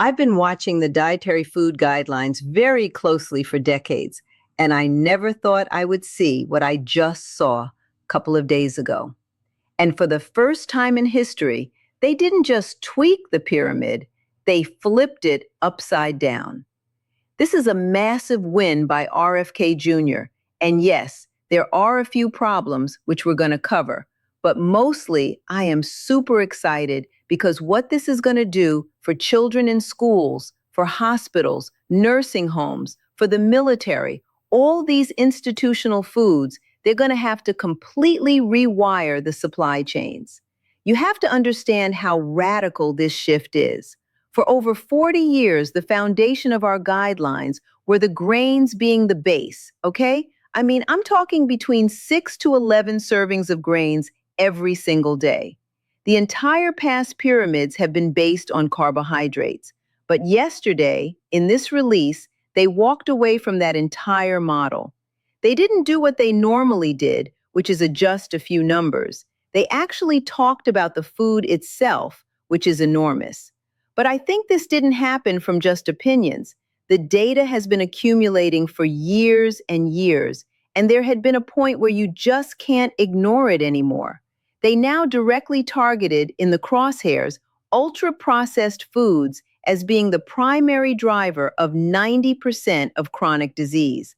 I've been watching the dietary food guidelines very closely for decades, and I never thought I would see what I just saw a couple of days ago. And for the first time in history, they didn't just tweak the pyramid, they flipped it upside down. This is a massive win by RFK Jr. And yes, there are a few problems which we're going to cover, but mostly I am super excited because what this is going to do for children in schools, for hospitals, nursing homes, for the military, all these institutional foods, they're going to have to completely rewire the supply chains. You have to understand how radical this shift is. For over 40 years, the foundation of our guidelines were the grains being the base, okay? I'm talking between 6 to 11 servings of grains every single day. The entire past pyramids have been based on carbohydrates. But yesterday, in this release, they walked away from that entire model. They didn't do what they normally did, which is adjust a few numbers. They actually talked about the food itself, which is enormous. But I think this didn't happen from just opinions. The data has been accumulating for years and years, and there had been a point where you just can't ignore it anymore. They now directly targeted in the crosshairs ultra-processed foods as being the primary driver of 90% of chronic disease.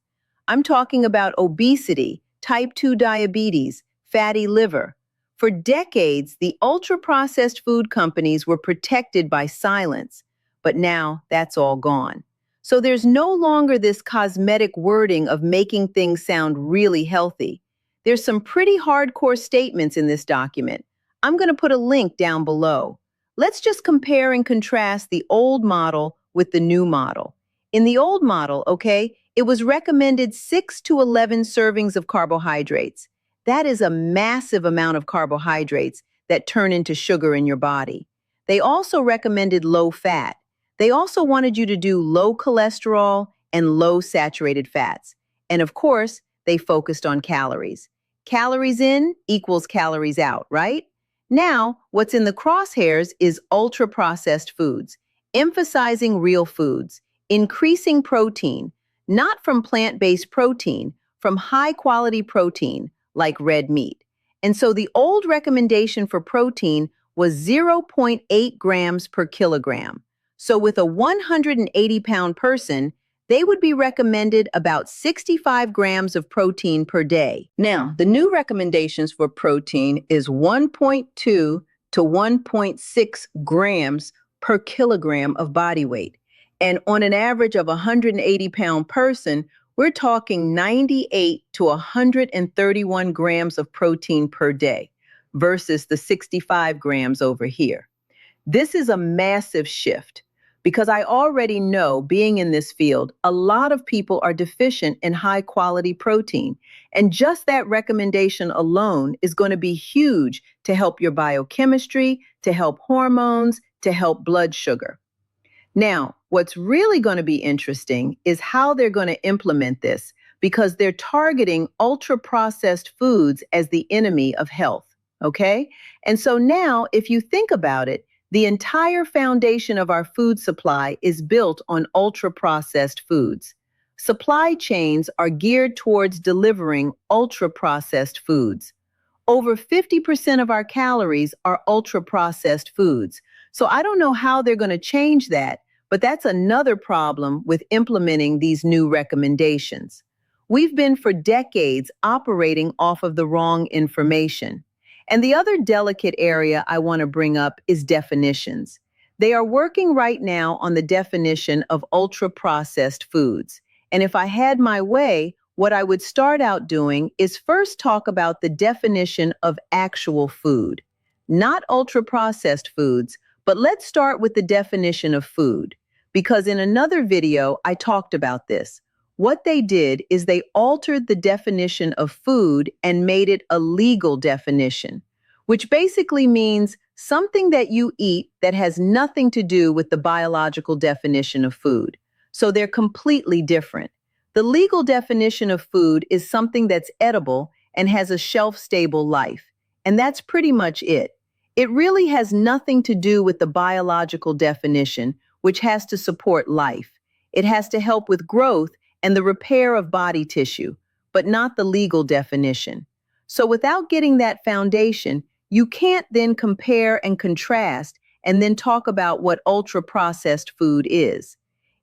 I'm talking about obesity, type 2 diabetes, fatty liver. For decades, the ultra-processed food companies were protected by silence, but now that's all gone. So there's no longer this cosmetic wording of making things sound really healthy. There's some pretty hardcore statements in this document. I'm going to put a link down below. Let's just compare and contrast the old model with the new model. In the old model, okay, it was recommended 6 to 11 servings of carbohydrates. That is a massive amount of carbohydrates that turn into sugar in your body. They also recommended low fat. They also wanted you to do low cholesterol and low saturated fats. And of course, they focused on calories. Calories in equals calories out, right? Now, what's in the crosshairs is ultra-processed foods, emphasizing real foods, increasing protein, not from plant-based protein, from high-quality protein, like red meat. And so the old recommendation for protein was 0.8 grams per kilogram. So with a 180-pound person, they would be recommended about 65 grams of protein per day. Now, the new recommendations for protein is 1.2 to 1.6 grams per kilogram of body weight. And on an average of a 180-pound person, we're talking 98 to 131 grams of protein per day versus the 65 grams over here. This is a massive shift because I already know, being in this field, a lot of people are deficient in high quality protein. And just that recommendation alone is going to be huge to help your biochemistry, to help hormones, to help blood sugar. Now, what's really going to be interesting is how they're going to implement this because they're targeting ultra-processed foods as the enemy of health, okay? And so now, if you think about it, the entire foundation of our food supply is built on ultra-processed foods. Supply chains are geared towards delivering ultra-processed foods. Over 50% of our calories are ultra-processed foods. So I don't know how they're going to change that, but that's another problem with implementing these new recommendations. We've been for decades operating off of the wrong information. And the other delicate area I want to bring up is definitions. They are working right now on the definition of ultra-processed foods. And if I had my way, what I would start out doing is first talk about the definition of actual food, not ultra-processed foods, but let's start with the definition of food, because in another video, I talked about this. What they did is they altered the definition of food and made it a legal definition, which basically means something that you eat that has nothing to do with the biological definition of food. So they're completely different. The legal definition of food is something that's edible and has a shelf-stable life. And that's pretty much it. It really has nothing to do with the biological definition, which has to support life. It has to help with growth and the repair of body tissue, but not the legal definition. So without getting that foundation, you can't then compare and contrast and then talk about what ultra processed food is.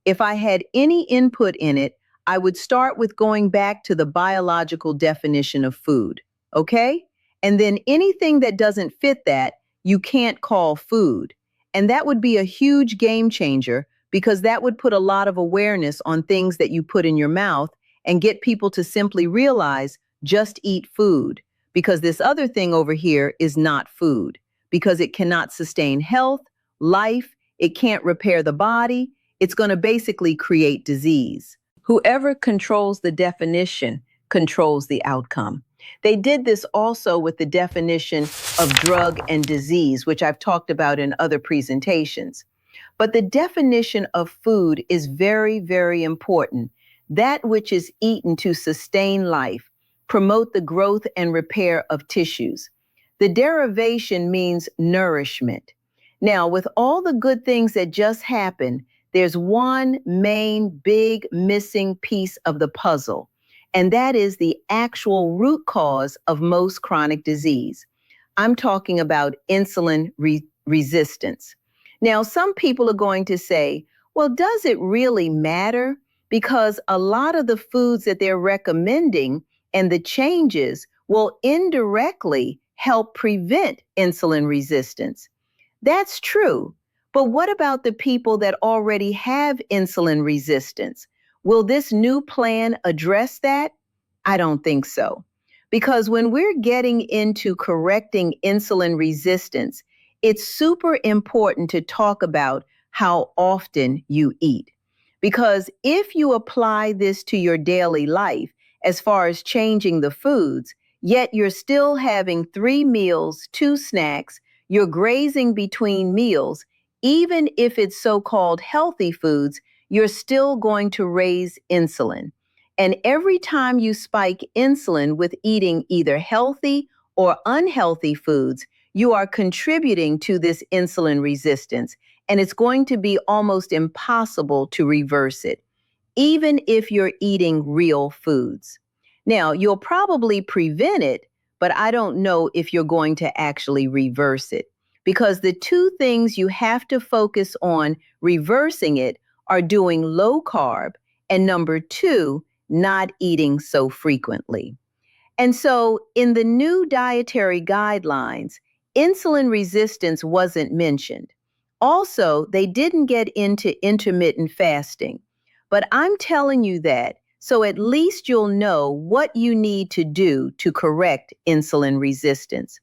If I had any input in it, I would start with going back to the biological definition of food, okay? And then anything that doesn't fit that, you can't call food. And that would be a huge game changer because that would put a lot of awareness on things that you put in your mouth and get people to simply realize just eat food because this other thing over here is not food because it cannot sustain health, life, it can't repair the body, it's going to basically create disease. Whoever controls the definition controls the outcome. They did this also with the definition of drug and disease, which I've talked about in other presentations. But the definition of food is very, very important. That which is eaten to sustain life, promote the growth and repair of tissues. The derivation means nourishment. Now, with all the good things that just happened, there's one main big missing piece of the puzzle, and that is the actual root cause of most chronic disease. I'm talking about insulin resistance. Now, some people are going to say, well, does it really matter? Because a lot of the foods that they're recommending and the changes will indirectly help prevent insulin resistance. That's true. But what about the people that already have insulin resistance? Will this new plan address that? I don't think so. Because when we're getting into correcting insulin resistance, it's super important to talk about how often you eat. Because if you apply this to your daily life, as far as changing the foods, yet you're still having 3 meals, 2 snacks, you're grazing between meals, even if it's so-called healthy foods, you're still going to raise insulin. And every time you spike insulin with eating either healthy or unhealthy foods, you are contributing to this insulin resistance, and it's going to be almost impossible to reverse it, even if you're eating real foods. Now, you'll probably prevent it, but I don't know if you're going to actually reverse it. Because the two things you have to focus on reversing it are doing low carb and number 2, not eating so frequently. And so in the new dietary guidelines, insulin resistance wasn't mentioned. Also, they didn't get into intermittent fasting. But I'm telling you that so at least you'll know what you need to do to correct insulin resistance.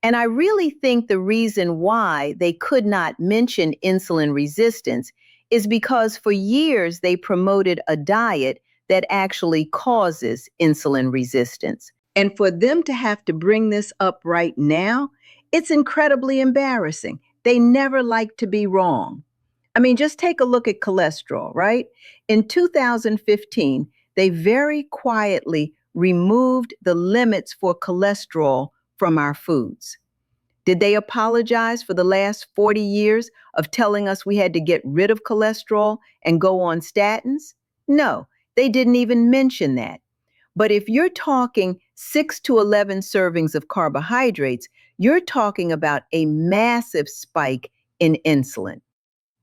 And I really think the reason why they could not mention insulin resistance is because for years they promoted a diet that actually causes insulin resistance. And for them to have to bring this up right now, it's incredibly embarrassing. They never like to be wrong. I mean, just take a look at cholesterol, right? In 2015, they very quietly removed the limits for cholesterol from our foods. Did they apologize for the last 40 years of telling us we had to get rid of cholesterol and go on statins? No, they didn't even mention that. But if you're talking 6 to 11 servings of carbohydrates, you're talking about a massive spike in insulin.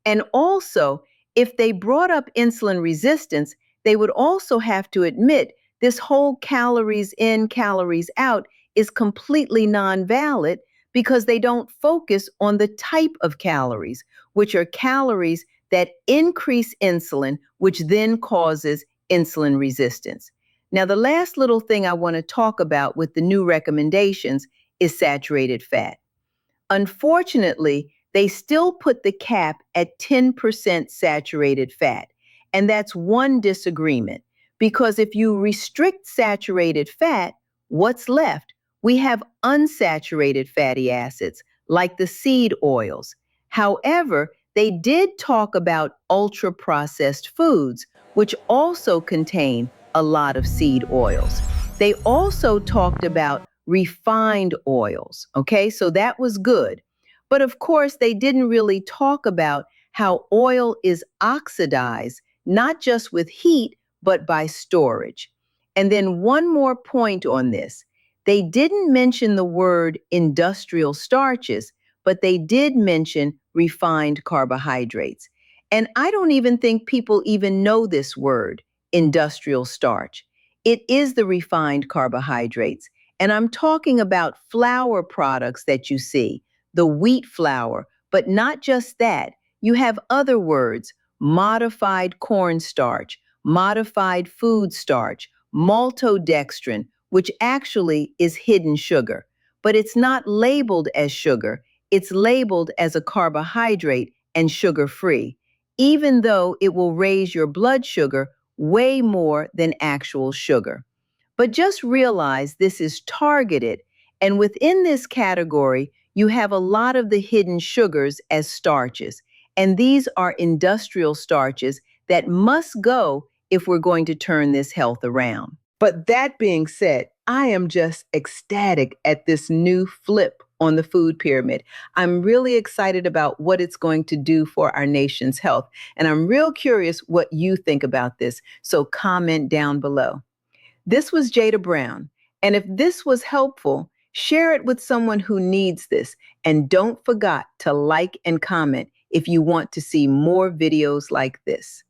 And also, if they brought up insulin resistance, they would also have to admit this whole calories in, calories out is completely non-valid because they don't focus on the type of calories, which are calories that increase insulin, which then causes insulin resistance. Now, the last little thing I want to talk about with the new recommendations is saturated fat. Unfortunately, they still put the cap at 10% saturated fat. And that's one disagreement, because if you restrict saturated fat, what's left? We have unsaturated fatty acids, like the seed oils. However, they did talk about ultra-processed foods, which also contain a lot of seed oils. They also talked about refined oils, okay? So that was good. But of course, they didn't really talk about how oil is oxidized, not just with heat, but by storage. And then one more point on this. They didn't mention the word industrial starches, but they did mention refined carbohydrates. And I don't even think people even know this word, industrial starch. It is the refined carbohydrates. And I'm talking about flour products that you see, the wheat flour, but not just that. You have other words, modified cornstarch, modified food starch, maltodextrin, which actually is hidden sugar. But it's not labeled as sugar, it's labeled as a carbohydrate and sugar free, even though it will raise your blood sugar way more than actual sugar. But just realize this is targeted, and within this category, you have a lot of the hidden sugars as starches. And these are industrial starches that must go if we're going to turn this health around. But that being said, I am just ecstatic at this new flip on the food pyramid. I'm really excited about what it's going to do for our nation's health. And I'm real curious what you think about this. So comment down below. This was Jada Brown. And if this was helpful, share it with someone who needs this. And don't forget to like and comment if you want to see more videos like this.